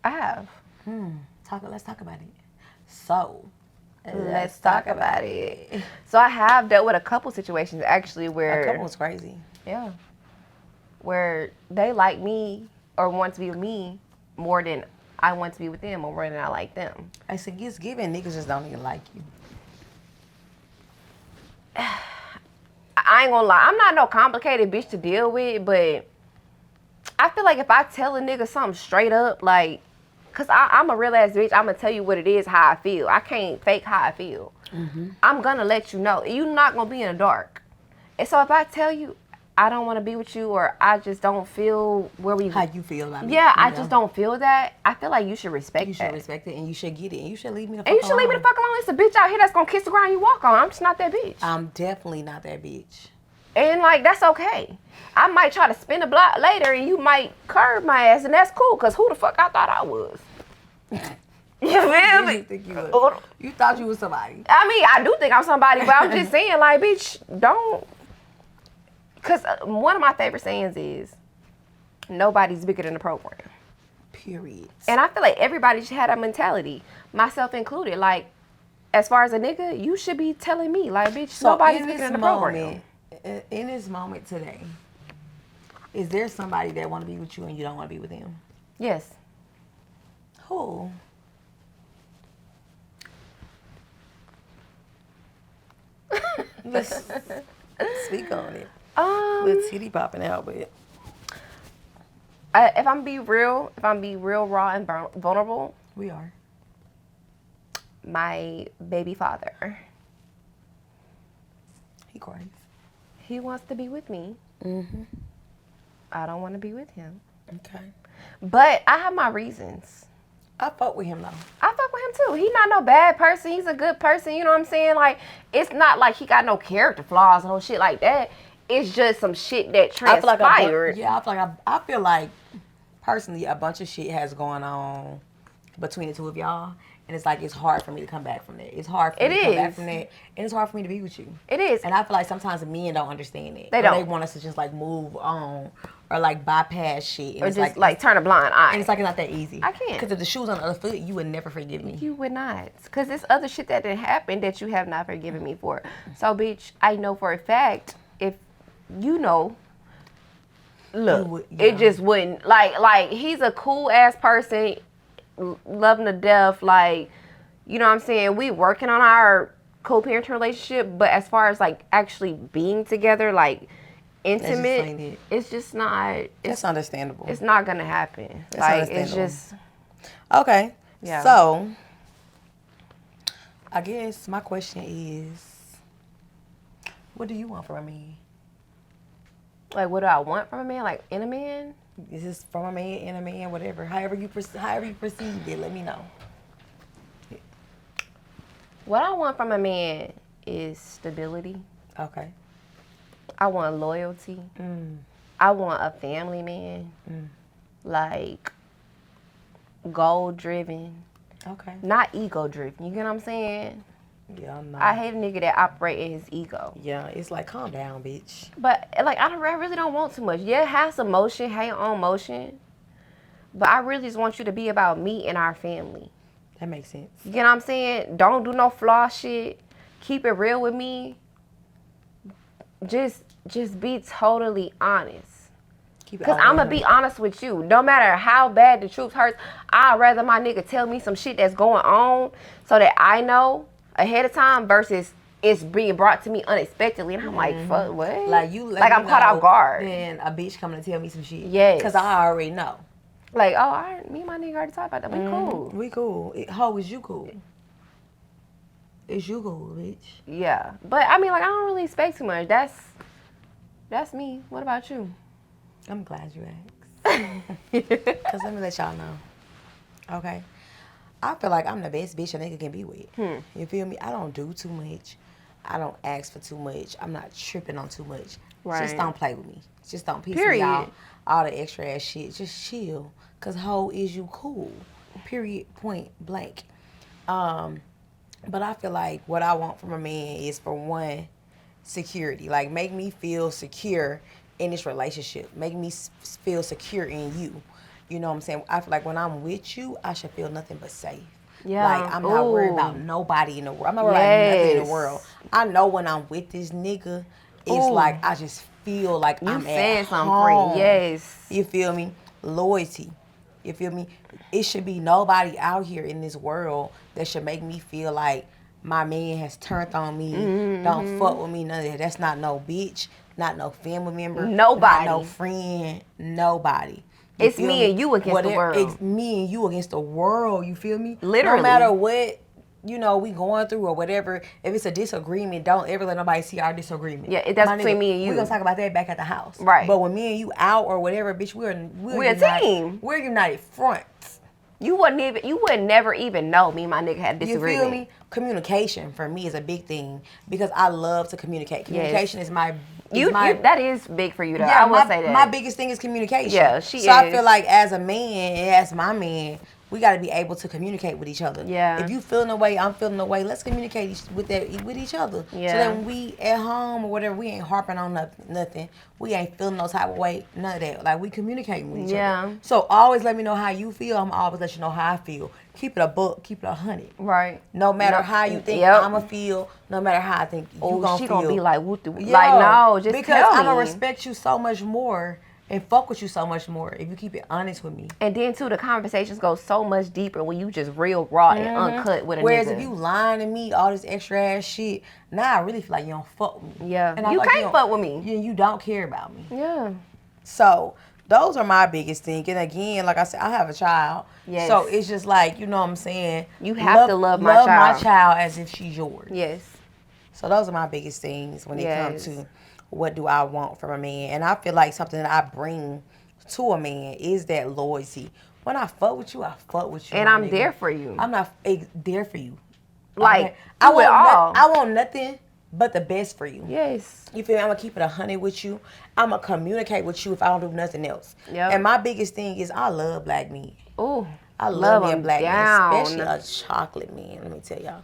I have.
Let's talk about it. So.
Let's talk about it. So I have dealt with a couple situations actually where
a couple was crazy.
Yeah. Where they like me or want to be with me more than I want to be with them or more than I like them.
I said, it's given niggas just don't even like you.
I ain't gonna lie, I'm not no complicated bitch to deal with, but I feel like if I tell a nigga something straight up, like, because I'm a real ass bitch. I'm going to tell you what it is, how I feel. I can't fake how I feel. Mm-hmm. I'm going to let you know. You're not going to be in the dark. And so if I tell you, I don't want to be with you, or I just don't feel where we.
How you feel about me?
Yeah, I just don't feel that. I feel like you should respect that.
You should respect it, and you should get it, and you should leave me the fuck
alone. And you should leave me the fuck alone. It's a bitch out here that's gonna kiss the ground you walk on. I'm just not that bitch.
I'm definitely not that bitch.
And like that's okay. I might try to spin the block later, and you might curb my ass, and that's cool. Cause who the fuck I thought I was? You feel me?
You think you was? You thought you was somebody.
I mean, I do think I'm somebody, but I'm just saying, like, bitch, don't. Because one of my favorite sayings is, nobody's bigger than the program.
Period.
And I feel like everybody should have that mentality, myself included. Like, as far as a nigga, you should be telling me, like, bitch, so nobody's bigger than the program.
In this moment today, is there somebody that want to be with you and you don't want to be with them?
Yes.
Who? Let's speak on it. Little titty popping out, but
if I'm be real raw and vulnerable,
we are.
My baby father.
He cries.
He wants to be with me.
Mm-hmm.
I don't want to be with him.
Okay.
But I have my reasons.
I fuck with him though.
I fuck with him too. He's not no bad person. He's a good person. You know what I'm saying? Like, it's not like he got no character flaws and no shit like that. It's just some shit that transpired.
I feel like personally a bunch of shit has gone on between the two of y'all. And it's like, it's hard for me to come back from that. It's hard for me to come back from that. And it's hard for me to be with you.
It is.
And I feel like sometimes men don't understand it.
They don't.
They want us to just like move on or like bypass shit. And
or
it's
just like turn a blind eye.
And it's like it's not that easy.
I can't.
Because if the shoe's on the other foot, you would never forgive me.
You would not. Because there's other shit that didn't happen that you have not forgiven me for. So, bitch, I know for a fact, if you know, look, it just wouldn't. Like he's a cool ass person, love him to death. Like, you know what I'm saying? We working on our co-parenting relationship, but as far as like actually being together, like intimate, it's just not.
It's understandable.
It's not gonna happen.
It's
like it's just.
Okay.
Yeah.
So, I guess my question is, what do you want from a man?
Like, what do I want from a man? Like, in a man?
Is this from a man, in a man, whatever? However you perceive it, let me know.
What I want from a man is stability.
Okay.
I want loyalty. I want a family man. Like, goal-driven.
Okay.
Not ego-driven. You get what I'm saying?
Yeah, I'm not.
I hate a nigga that operate in his ego.
Yeah, it's like, calm down, bitch.
But, like, I really don't want too much. Yeah, have some motion, have your own motion. But I really just want you to be about me and our family.
That makes sense.
You get what I'm saying? Don't do no flaw shit. Keep it real with me. Just be totally honest. Because I'm going to be honest with you. No matter how bad the truth hurts, I'd rather my nigga tell me some shit that's going on so that I know ahead of time versus it's being brought to me unexpectedly. And I'm like, fuck, what?
Like,
I'm caught off guard.
And a bitch coming to tell me some shit.
Yes.
Because I already know.
Like, oh, me and my nigga already talked about that. We cool.
We cool. Ho, is you cool? Is you cool, bitch?
Yeah. But, I mean, like, I don't really expect too much. That's me. What about you?
I'm glad you asked. Because let me let y'all know. Okay? I feel like I'm the best bitch a nigga can be with. You feel me? I don't do too much. I don't ask for too much. I'm not tripping on too much. Right. Just don't play with me. Just don't piss me off. All the extra ass shit. Just chill. Because hoe, is you cool? Period. Point blank. But I feel like what I want from a man is, for one, security. Like, make me feel secure in this relationship. Make me feel secure in you. You know what I'm saying? I feel like when I'm with you, I should feel nothing but safe. Yeah. Like, I'm not worried about nobody in the world. I'm not worried about nothing in the world. I know when I'm with this nigga, it's like I just feel like I'm at home.
Yes.
You feel me? Loyalty. You feel me? It should be nobody out here in this world that should make me feel like my man has turned on me. Don't fuck with me. None of that. That's not no bitch. Not no family member.
Nobody.
Not no friend. Nobody.
It's me and you against the world.
It's me and you against the world. You feel me?
Literally.
No matter what you know, we going through or whatever, if it's a disagreement, don't ever let nobody see our disagreement.
Yeah, that's between me and you.
We're going to talk about that back at the house.
Right.
But when me and you out or whatever, bitch, we're
a team.
We're united fronts.
You would never even know me and my nigga had a disagreement.
You feel me? Communication for me is a big thing because I love to communicate. Communication is my...
that is big for you though. I will say that.
My biggest thing is communication.
Yeah, she is.
So I feel like as a man, as my man, we got to be able to communicate with each other.
Yeah.
If you feeling the way, I'm feeling the way, let's communicate with each other.
Yeah.
So that when we at home or whatever, we ain't harping on nothing. We ain't feeling no type of way, none of that. Like, we communicating with each other. So always let me know how you feel. I'm always let you know how I feel. Keep it a buck. Keep it 100.
Right.
No matter how you think I'ma feel, no matter how I think you gonna feel.
She gonna be like, what the... Like, no, just
because
tell me.
I'm gonna respect you so much more and fuck with you so much more if you keep it honest with me.
And then too, the conversations go so much deeper when you just real raw and uncut with a
Whereas
nigga.
if you lying to me, all this extra ass shit, now I really feel like you don't fuck with me.
Yeah,
and
you can't fuck with me.
You don't care about me.
Yeah.
So those are my biggest things. And again, like I said, I have a child.
Yes.
So it's just like, you know what I'm saying?
You have to love my child.
Love my child as if she's yours.
Yes.
So those are my biggest things when it comes to what do I want from a man. And I feel like something that I bring to a man is that loyalty. When I fuck with you, I fuck with you.
And I'm there for you.
I'm not there for you.
Like,
okay? I
want
want nothing but the best for you.
Yes.
You feel me? I'm going to keep it 100 with you. I'm going to communicate with you if I don't do nothing else.
Yep.
And my biggest thing is I love black men.
Ooh.
I love me a black man,
down.
especially a chocolate man. Let me tell y'all.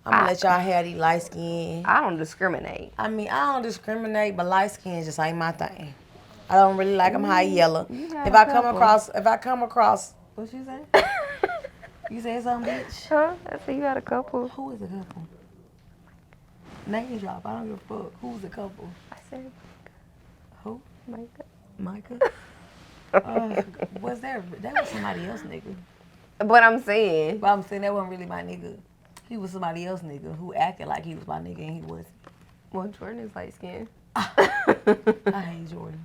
I'm going to let y'all have these light skin.
I don't discriminate.
I mean, I don't discriminate, but light skin just ain't my thing. I don't really like them high yellow. If I come across, what you say? You said something, bitch?
Huh? I said you had a couple.
Who is a couple? Name drop. I don't give a fuck. Who's a couple?
I said
who?
Micah.
Was that was somebody else nigga.
But I'm saying
that wasn't really my nigga. He was somebody else nigga who acted like he was my nigga and he wasn't.
Well, Jordan is light skinned.
I hate Jordan.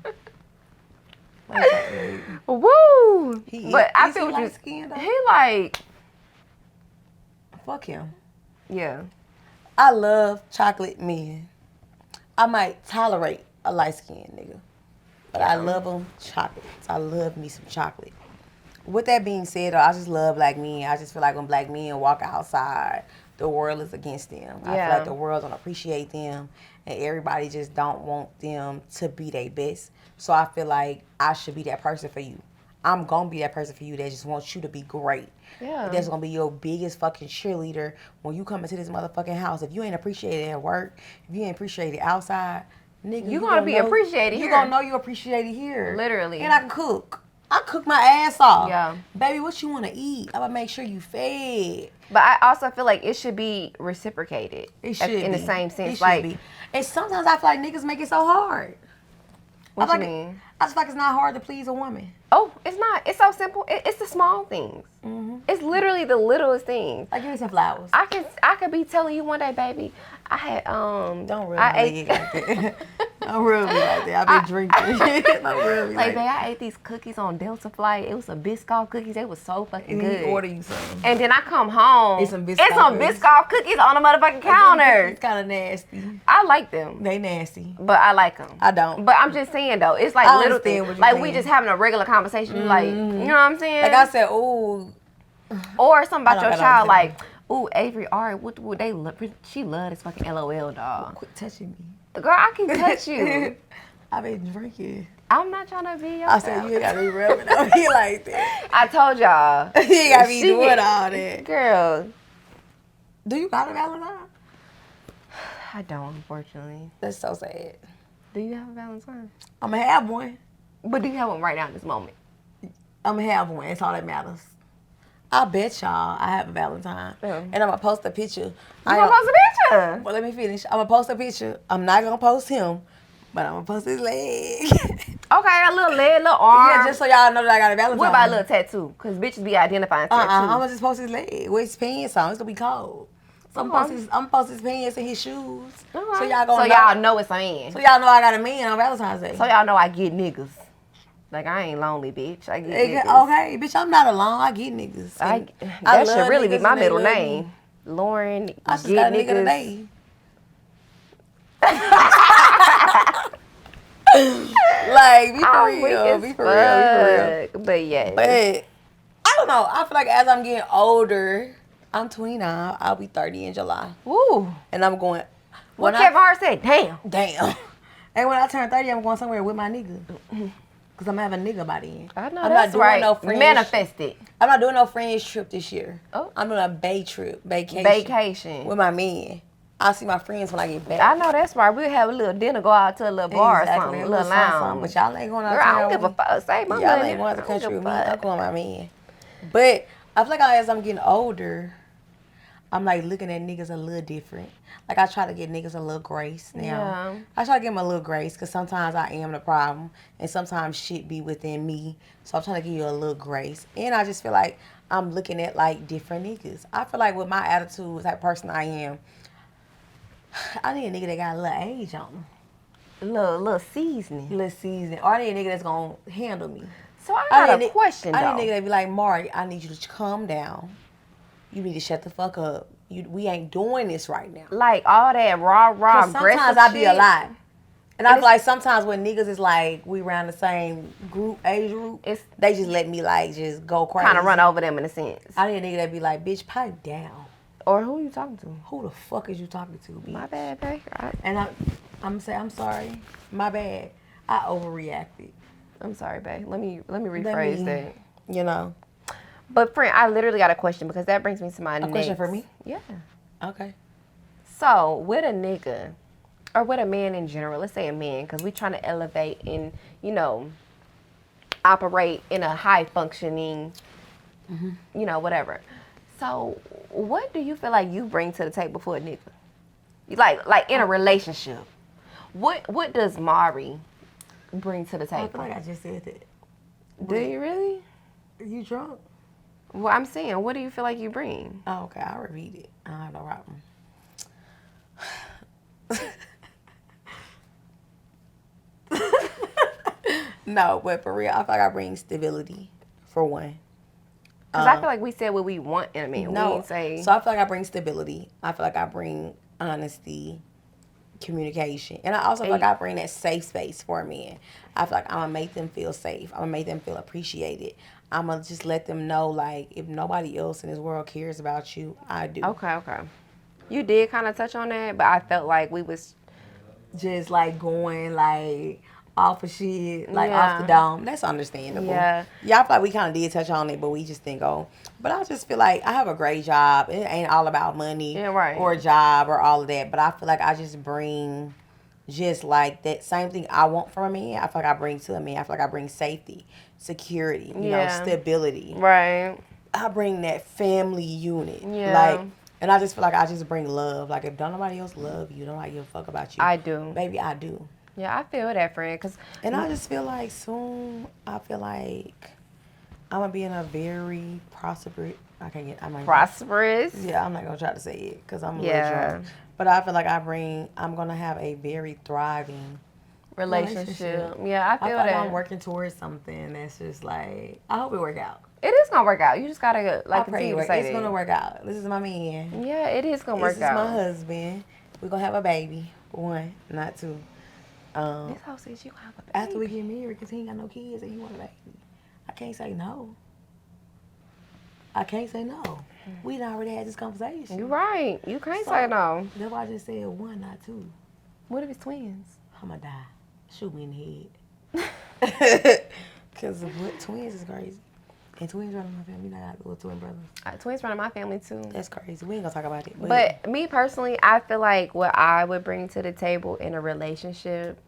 Woo!
But
I feel what
you.
He like.
Fuck him.
Yeah.
I love chocolate men. I might tolerate a light skinned nigga, but I love them chocolates. I love me some chocolate. With that being said, though, I just love black men. I just feel like when black men walk outside, the world is against them. I feel like the world don't appreciate them, and everybody just don't want them to be their best. So I feel like I should be that person for you. I'm going to be that person for you that just wants you to be great.
Yeah.
That's going to be your biggest fucking cheerleader when you come into this motherfucking house. If you ain't appreciated at work, if you ain't appreciated outside, nigga,
you're going to be appreciated here.
You're going to know you appreciated here.
Literally.
And I can cook. I cook my ass off.
Yeah.
Baby, what you want to eat? I'm going to make sure you fed.
But I also feel like it should be reciprocated.
It should
in
be.
the same sense.
It should be. And sometimes I feel like niggas make it so hard.
What you mean?
I just feel like it's not hard to please a woman.
Oh, it's not. It's so simple. It's the small things. Mm-hmm. It's literally the littlest things.
Like, give me some flowers.
I could be telling you one day, baby, I had
Don't rub me like that. Don't rub me like that. I've been drinking. Don't rub me like
that. I ate these cookies on Delta flight. It was some Biscoff cookies. They was so fucking good.
You order you some.
And then I come home.
It's some Biscoff
cookies on the motherfucking counter.
It's kind of nasty.
I like them.
They nasty.
But I like them.
I don't.
But I'm just saying though, it's like little things. Like we just having a regular conversation. Mm-hmm. Like, you know what I'm saying?
Like I said, ooh.
Or something about your child, like, ooh, Avery, Ari, what they love? She love this fucking LOL dog.
Quit touching me.
Girl, I can touch you.
I've been drinking.
I'm not trying to be your
I said, you ain't got to be rubbing on me like that.
I told y'all.
You ain't got to be doing all that.
Girl.
Do you got a Valentine?
I don't, unfortunately.
That's so sad.
Do you have a Valentine?
I'm going to have one.
But do you have one right now in this moment?
I'm going to have one. That's all that matters. I bet y'all I have a Valentine. And I'm going to post a picture.
You going to post a picture?
Well, let me finish. I'm going to post a picture. I'm not going to post him, but I'm going to post his leg.
Okay, a little leg, little arm.
Yeah, just so y'all know that I got a Valentine.
What about a little tattoo? Because bitches be identifying tattoos.
I'm going to just post his leg with his pants on. It's going to be cold. So I'm going to post his pants and his shoes.
Right.
So y'all gonna
y'all know it's a man.
So y'all know I got a man on Valentine's Day.
So y'all know I get niggas. Like, I ain't lonely, bitch. I get niggas.
Okay, bitch, I'm not alone. I get niggas.
That should really be my middle name. Lauren,
I just got a nigga today. Like, be for real. Be for real.
But yeah.
But I don't know. I feel like as I'm getting older, I'm 29. I'll be 30 in July.
Woo.
And I'm going.
What Kevin Hart said? Damn.
And when I turn 30, I'm going somewhere with my nigga. Because I'm going to have a nigga by then.
I know that's right. No manifest it.
I'm not doing no friends trip this year.
Oh.
I'm doing a vacation. With my man. I'll see my friends when I get back.
I know that's right. We'll have a little dinner, go out to a little bar or something, a little lounge.
But y'all ain't going out
there. I don't give a fuck. Save my money.
Y'all ain't going out the country with me. I'm going with my man. But I feel like as I'm getting older, I'm like looking at niggas a little different. Like I try to give niggas a little grace now.
Yeah.
I try to give them a little grace because sometimes I am the problem and sometimes shit be within me. So I'm trying to give you a little grace. And I just feel like I'm looking at like different niggas. I feel like with my attitude, type person I am, I need a nigga that got a little age on him.
Little seasoning.
Or I need a nigga that's going to handle me.
So I got a question, though.
I need a nigga that be like, Mari, I need you to calm down. You need to shut the fuck up. We ain't doing this right now.
Like all that raw aggressive
sometimes I be a lot. And I feel like sometimes when niggas is like, we around the same age group, they just let me like just go crazy.
Kind of run over them in a sense.
I need a nigga that be like, bitch, pipe down.
Or who you talking to?
Who the fuck is you talking to, bitch?
My bad, babe.
And I'm going to say, I'm sorry. My bad. I overreacted.
I'm sorry, babe. Let me rephrase that.
You know.
But friend, I literally got a question because that brings me to my next.
A question for me?
Yeah.
Okay.
So, with a nigga, or with a man in general, let's say a man, because we're trying to elevate and, you know, operate in a high functioning, you know, whatever. So, what do you feel like you bring to the table for a nigga? Like in a relationship. What does Mari bring to the table?
I feel like I just said that.
Do you really?
Are you drunk?
Well, I'm saying, what do you feel like you bring?
Oh, okay. I'll repeat it. I don't have no problem. No, but for real, I feel like I bring stability, for one.
Because I feel like we said what we want in a man.
No.
We didn't say...
So I feel like I bring stability. I feel like I bring honesty, communication. And I also feel like I bring that safe space for a man. I feel like I'm going to make them feel safe. I'm going to make them feel appreciated. I'm going to just let them know, like, if nobody else in this world cares about you, I do.
Okay. You did kind of touch on that, but I felt like we was...
just, like, going, like... off of shit, like off the dome. That's understandable.
Yeah,
I feel like we kind of did touch on it, but we just didn't go. But I just feel like I have a great job. It ain't all about money or a job or all of that. But I feel like I just bring just like that same thing I want from a man. I feel like I bring to a man. I feel like I bring safety, security, you know, stability.
Right.
I bring that family unit.
Yeah.
Like, and I just feel like I just bring love. Like, if don't nobody else love you, don't nobody give a fuck about you.
I do.
Baby, I do.
Yeah, I feel that, friend.
And I just feel like soon, I feel like I'm going to be in a very prosperous.
Prosperous?
Yeah, I'm not going to try to say it because I'm a little drunk. But I feel like I'm going to have a very thriving relationship.
Yeah, I feel that.
Like I'm working towards something that's just like, I hope it work out.
It is going to work out. You just got to continue to say
it's going to work out. This is my man.
Yeah, it is going to work out.
This is my husband. We're going to have a baby. One, not two.
This house says you gonna have a baby.
After we get married, because he ain't got no kids and he want a baby. I can't say no. We done already had this conversation.
You're right. You can't say no.
That's why I just said one, not two.
What if it's twins?
I'm gonna die. Shoot me in the head. Because twins is crazy. And twins run in my family. You know, I got little twin brothers.
Twins run in my family, too.
That's crazy. We ain't gonna talk about it.
But me, personally, I feel like what I would bring to the table in a relationship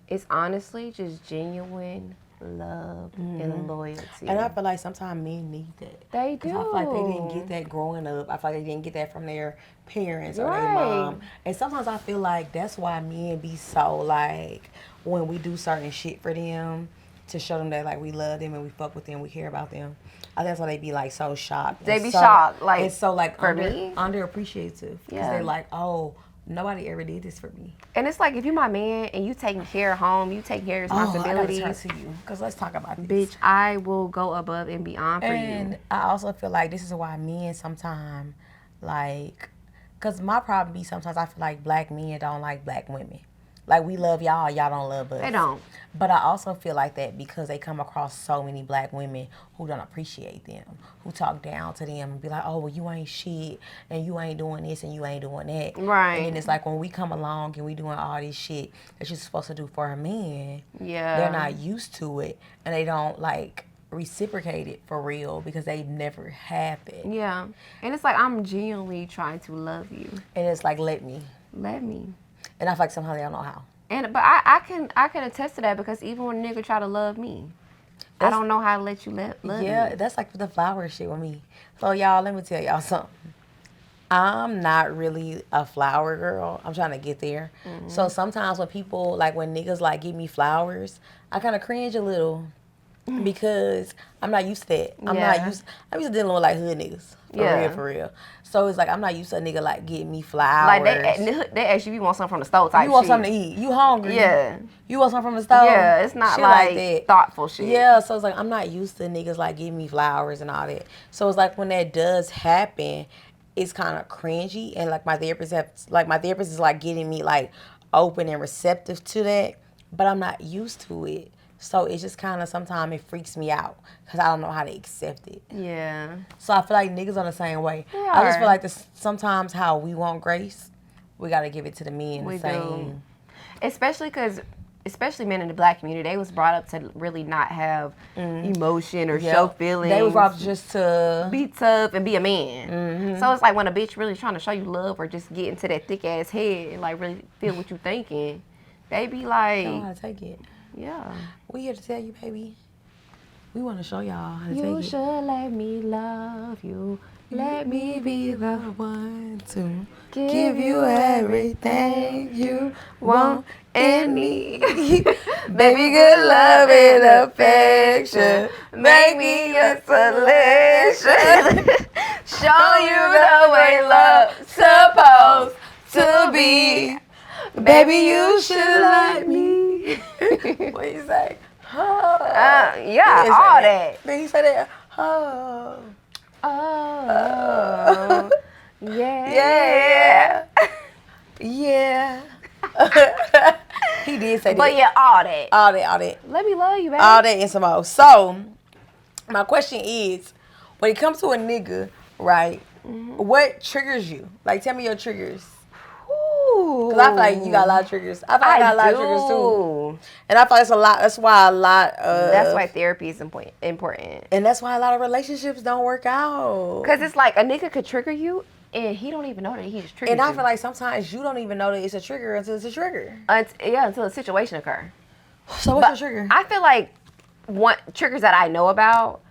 is honestly just genuine love and loyalty.
And I feel like sometimes men need that.
They do.
I feel like they didn't get that growing up. I feel like they didn't get that from their parents or their mom. And sometimes I feel like that's why men be so, like, when we do certain shit for them, to show them that, like, we love them and we fuck with them, we care about them. I think that's why they be, like, so shocked.
They be shocked. Like,
and so, like,
for me?
Underappreciative. Because they're like, oh, nobody ever did this for me.
And it's like, if you my man and you taking care of home, you taking care of responsibilities.
I gotta turn to you. Because let's talk about this.
Bitch, I will go above and beyond for you.
And I also feel like this is why men sometimes Like, because my problem be sometimes I feel like black men don't like black women. Like, we love y'all, y'all don't love us.
They don't.
But I also feel like that because they come across so many black women who don't appreciate them, who talk down to them and be like, oh, well, you ain't shit, and you ain't doing this, and you ain't doing that.
Right.
And then it's like when we come along and we doing all this shit that you're supposed to do for a man,
Yeah.
they're not used to it, and they don't, like, reciprocate it for real because they never have it.
Yeah. And it's like, I'm genuinely trying to love you.
And it's like, let me.
Let me.
And I feel like somehow they don't know how.
But I can attest to that because even when a nigga try to love me, I don't know how to let you love me.
Yeah, that's like the flower shit with me. So y'all, let me tell y'all something. I'm not really a flower girl. I'm trying to get there. Mm-hmm. So sometimes when people, like when niggas like give me flowers, I kind of cringe a little because I'm not used to that. I'm used to dealing with like hood niggas. For real. So it's like I'm not used to a nigga like getting me flowers.
Like they ask you want something from the stove type shit.
You want something to eat. You hungry.
Yeah.
You want something from the stove.
Yeah, it's not
shit
like
that.
Thoughtful shit.
Yeah, so it's like I'm not used to niggas like giving me flowers and all that. So it's like when that does happen, it's kind of cringy, and like my therapist is like getting me like open and receptive to that, but I'm not used to it. So it's just kind of sometimes it freaks me out because I don't know how to accept it.
Yeah.
So I feel like niggas are the same way. I just feel like sometimes how we want grace, we got to give it to the men the same.
Especially because, especially men in the black community, they was brought up to really not have emotion or show feelings.
They was brought up just to
be tough and be a man. Mm-hmm. So it's like when a bitch really trying to show you love or just get into that thick ass head and like really feel what you thinking, they be like,
I don't know how to take it.
Yeah.
We here to tell you, baby. We want to show y'all how to take it.
You should let me love you. Let me be the
one to give you everything you want and need. Baby, good love and affection. Make me your selection. Show you the way love's supposed to be. Baby, you should let me. What you say? Oh.
Yeah, all that.
Then he said that. Oh.
Oh.
Yeah. Yeah. He did say that.
But yeah, all that.
All that.
Let me love you, baby.
All that and some more. So, my question is, when it comes to a nigga, right, what triggers you? Like, tell me your triggers. Because I feel like you got a lot of triggers. I feel like I got a lot of triggers too. And I feel like it's a lot. That's why
therapy is important.
And that's why a lot of relationships don't work out.
Because it's like a nigga could trigger you and he don't even know that he's triggered.
And I feel like sometimes you don't even know that it's a trigger until it's a trigger.
Until a situation occurs.
So what's your trigger?
I feel like one triggers that I know about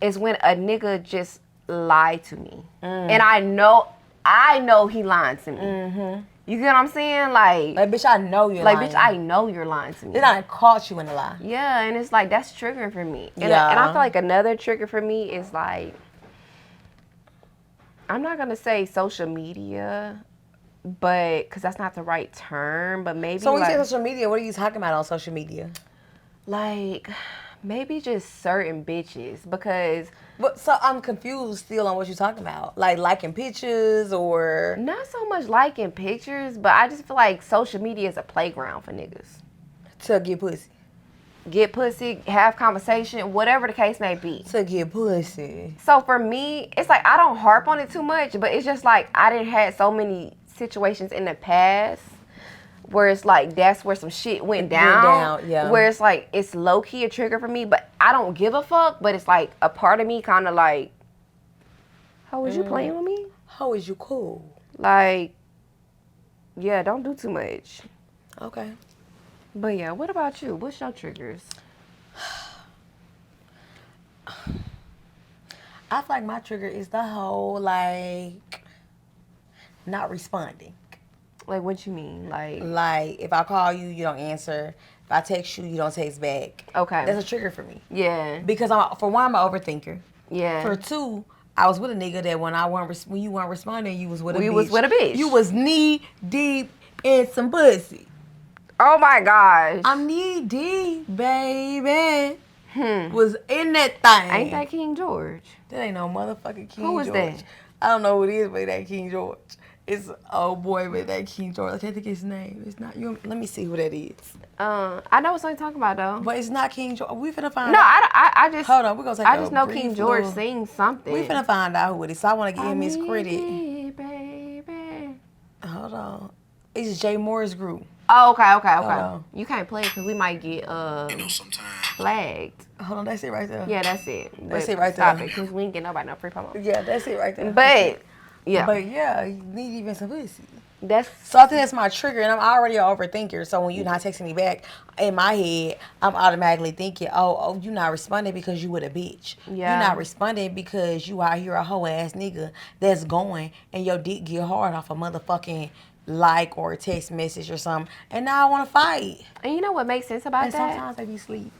is when a nigga just lied to me. And I know he lied to me. Mm-hmm. You get what I'm saying? Like,
bitch, I know you're lying.
Like, bitch, I know you're lying to me.
Then I caught you in a lie.
Yeah, and it's like, that's triggering for me. And I feel like another trigger for me is like, I'm not going to say social media, but, because that's not the right term, but maybe
So when you say social media, what are you talking about on social media?
Like, maybe just certain bitches, because...
But so I'm confused still on what you're talking about. Like liking pictures or...
Not so much liking pictures, but I just feel like social media is a playground for niggas.
To get pussy.
Get pussy, have conversation, whatever the case may be.
To get pussy.
So for me, it's like I don't harp on it too much, but it's just like I didn't had so many situations in the past where it's like that's where some shit went down.
Yeah.
Where it's like it's low key a trigger for me, but I don't give a fuck. But it's like a part of me kind of like, how was you playing with me?
How is you cool?
Like, yeah, don't do too much.
Okay.
But yeah, what about you? What's your triggers?
I feel like my trigger is the whole like not responding.
Like, what you mean?
Like, if I call you, you don't answer. If I text you, you don't text back.
Okay.
That's a trigger for me.
Yeah.
Because for one, I'm an overthinker.
Yeah.
For two, I was with a nigga that when you weren't responding, you was with a bitch.
You was with a bitch.
You was knee deep in some pussy.
Oh my gosh.
I'm knee deep, baby. Was in that thing.
Ain't that King George?
That ain't no motherfucking King George.
Who was that?
I don't know who it is, but that King George. It's an old boy with that King George. I can't think of his name. It's not you. Let me see who that is.
I know what song you're talking about though.
But it's not King George. We finna find
No,
out.
I just
Hold on. We're gonna take
I just know King George sings something.
We finna find out who it is. So I want to give him his
need
credit.
it, baby.
Hold on. It's Jay Moore's group.
Oh, okay.
Hold on.
You can't play it because we might get flagged.
Hold on. That's it right there.
Yeah, that's it.
That's it right
stop
there.
it, because we ain't get nobody no free promo.
Yeah, that's it right there.
But yeah,
you need even some pussy.
that's
So I think that's my trigger, and I'm already an overthinker. So when you're not texting me back, in my head, I'm automatically thinking, oh, you not responding because you with a bitch.
Yeah.
You not responding because you out here a hoe ass nigga that's going and your dick get hard off a motherfucking like or a text message or something. And now I want to fight.
And you know what makes sense about
And
that?
sometimes they be sleep.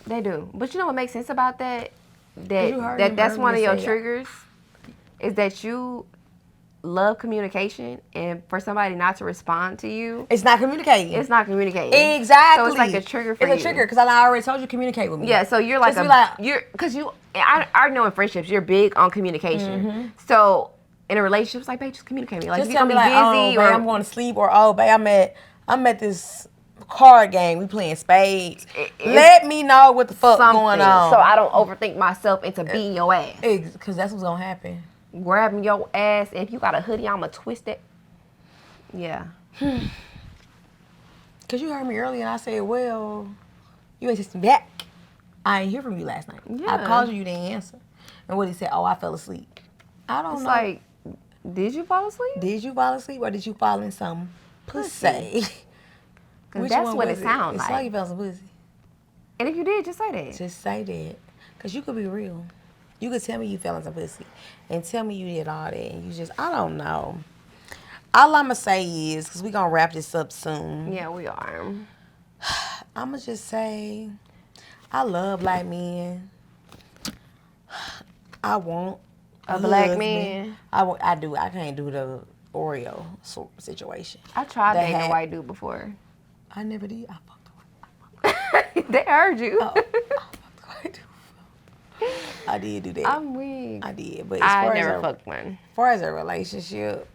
They do. But you know what makes sense about that?
You
That
heard him
that's one of
earlier
your
say
triggers. Is that you love communication, and for somebody not to respond to you,
It's not communicating.
it's not communicating.
Exactly.
So it's like a trigger for you.
It's a trigger because I already told you communicate with me.
Yeah, so you're like I know in friendships you're big on communication.
Mm-hmm.
So in a relationship, it's like, babe, just communicate with me. Like,
Just
if you're
tell
gonna
me
be
like,
busy,
oh, babe, I'm going to sleep, or oh, babe, I'm at this card game. We playing spades. Let me know what the fuck going on.
So I don't overthink myself into beating your ass.
Because that's what's gonna happen.
Grabbing your ass, and if you got a hoodie, I'ma twist it. Yeah.
Because you heard me earlier, and I said, well, you ain't text me back. I ain't hear from you last night.
Yeah.
I called you didn't answer. And what he said, oh, I fell asleep. I don't
It's
know.
like, did you fall asleep?
Did you fall asleep or did you fall in some pussy?
Because that's what it sounds
It's
like.
like you fell some pussy.
And if you did, just say that.
Just say that. Because you could be real. You could tell me you fell in some pussy and tell me you did all that. And you just, I don't know. All I'm going to say is, because we're going to wrap this up soon.
Yeah, we are.
I'm going to just say, I love black men. I want
A black
husband.
man.
I do. I can't do the Oreo situation.
I tried
The
dating a
hat.
white dude before.
I never did. I fucked a white.
They heard you.
I fucked a white dude. I did do that.
I'm weak.
I did. But
I never fucked one.
As far as a relationship,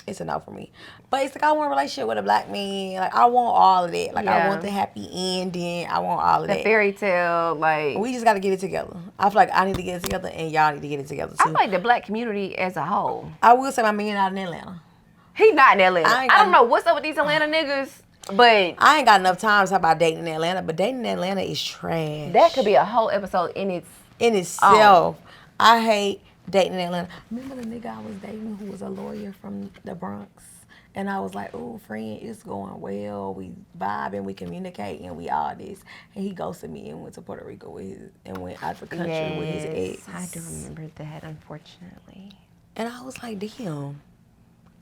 it's a no for me. But it's like I want a relationship with a black man. Like I want all of that. Like I want the happy ending. I want all of
The
that.
fairy tale, like.
We just got to get it together. I feel like I need to get it together and y'all need to get it together too.
I feel like the black community as a whole.
I will say my man out in Atlanta.
He not in Atlanta.
I ain't
I don't
got-
know what's up with these Atlanta niggas, but
I ain't got enough time to talk about dating in Atlanta, but dating in Atlanta is trash.
that could be a whole episode in its.
in itself. I hate dating in Atlanta. Remember the nigga I was dating who was a lawyer from the Bronx? And I was like, oh, friend, it's going well. We vibing, we communicate, and we all this. And he ghosted me and went to Puerto Rico with his, and went out the country with his ex.
I do remember that, unfortunately.
And I was like, damn,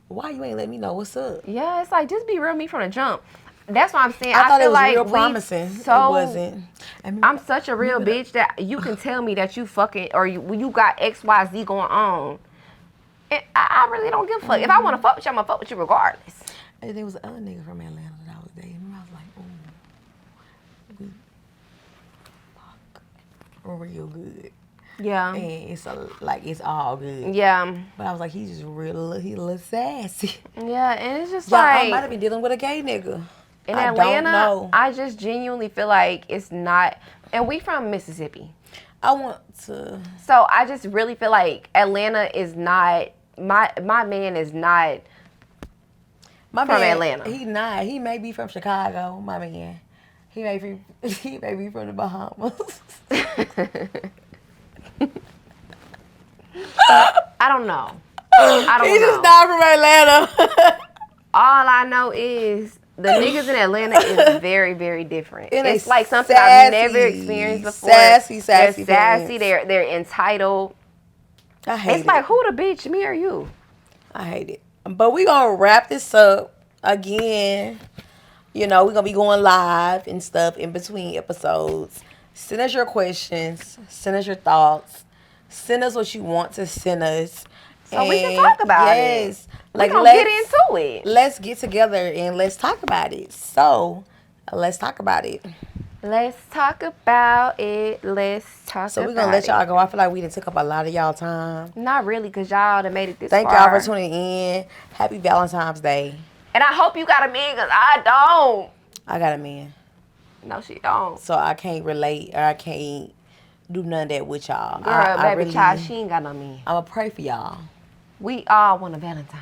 why you ain't let me know what's up?
Yeah, it's like, just be real me from the jump. That's what I'm saying.
I thought
feel
it was
like
real
we
promising.
So,
it wasn't.
I'm such a real bitch that you can tell me that you fucking, or you got XYZ going on. And I really don't give a fuck. If I want to fuck with you, I'm going to fuck with you regardless.
And there was another nigga from Atlanta that I was dating. And I was like, ooh, we fuck real good.
Yeah.
And it's it's all good.
Yeah.
But I was like, he's just he a little sassy.
Yeah, and it's just
I might
like,
have been dealing with a gay nigga.
in
I
Atlanta,
don't know.
I just genuinely feel like it's not, and we from Mississippi.
I want to.
So I just really feel like Atlanta is not, my man is not
My
from
man,
Atlanta.
He not. He may be from Chicago, my man. He may be from the Bahamas.
I don't know. I don't
He's
know.
just not from Atlanta.
All I know is the niggas in Atlanta is very, very different.
And
It's
they
like something
sassy,
I've never experienced before.
sassy
They're sassy.
fans.
They're entitled.
I hate
It's like, who the bitch, me or you?
I hate it. But we're going to wrap this up again. You know, we're going to be going live and stuff in between episodes. Send us your questions. Send us your thoughts. Send us what you want to send us.
So we can talk about it.
Yes.
We're going to get into it.
Let's get together and let's talk about it. So, let's talk about it.
Let's talk about it. Let's talk
So
about
we're going to let y'all
it.
go. I feel like we done took up a lot of y'all time.
Not really, because y'all done made it this
Thank
far.
y'all for tuning in. Happy Valentine's Day.
And I hope you got a man, because I don't.
I got a man.
No, she don't.
So I can't relate or I can't do none of that with y'all.
Girl, baby child, she ain't got no man.
I'm going to pray for y'all.
We all want a Valentine.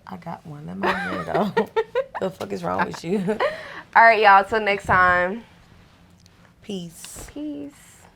I got one. Let my man go. The fuck is wrong with you?
All right, y'all. Till next time.
Peace.
Peace.